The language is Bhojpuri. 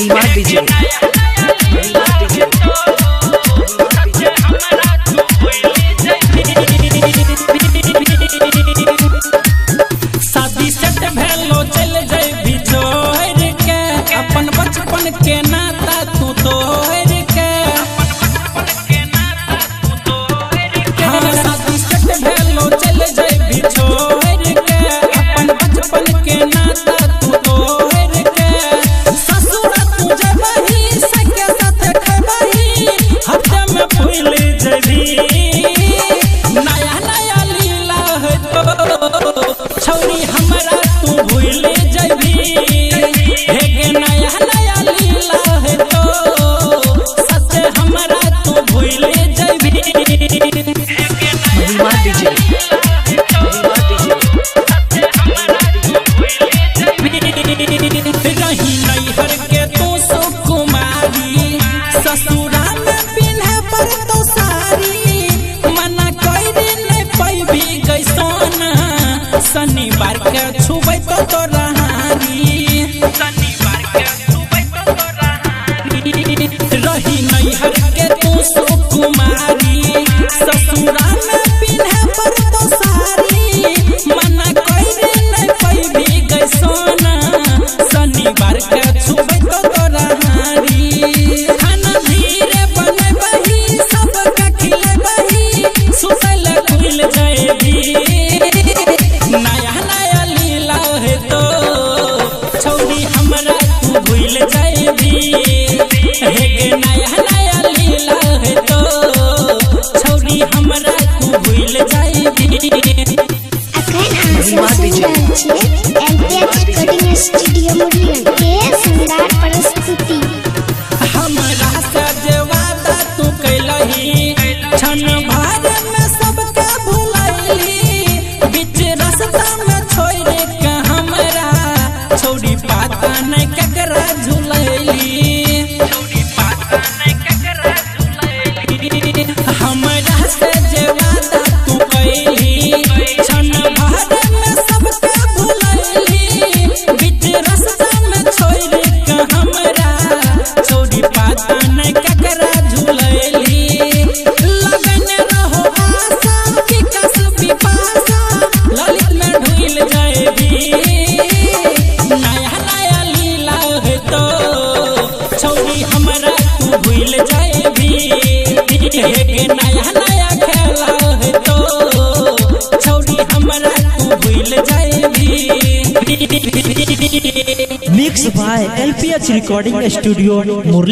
महिमा डीजे शादी सेट भेलो चल जइबी जोर के अपन बचपन के नाता तू तोड़ के शादी सेट भेलो चल जइबी छोड़ के अपन बचपन के नाता तू तोड़ के ससुर तू जबही सके साथ खबही हफ्ते में भूल जइबी नया नया लीला है तो छौरी हमरा तू भूल जइबी हे गे नया नया लीला है तो सच हमरा तू भूल जइबी महिमा डीजे रही नैहर के तू सुकुमारी ससुरा में पिन्हे पर तो सारी मना कइरी नहीं पैबी गैसन शनिवार के छुबै तो तोरा हारी रही नैहर के तू सुकुमारी ससुरा में पिन्हे पर तो सारी मना कइरी नहीं पैबी गैसन शनिवार के छुबै तो तोरा हारी खाना धीरे बनबही सबके खिलबही सुतल खुल जाएबी नया नया लीला है तो छौरी हमरा तू भूल जाएबी हे गे नया नया लीला है तो छौरी हमरा तू भूल जाएबी महिमा डीजे स्टूडियो मुरलियन के शानदार प्रस्तुति। हमरा से जे वादा तू कैलही क्षण भर में सबके भुलैली बीच रास्ता में छोड़ के हमरा छौरी पाता नहीं केकरा झुलैली हमरा से जे वादा तू कैली क्षण भर में सबके भुलैली बीच रास्ता में छोड़ के हमरा छौरी पाता नहीं केकरा झुलैली लगन रहो आशा विकास विपाशा ललित में ढुल जाएबी नया नया लीला है तो छौरी हमरा तू भूल जाएबी नया नया खेला है तो छौरी हमरा तू भूल जाएबी mix by LPH recording studio Murli.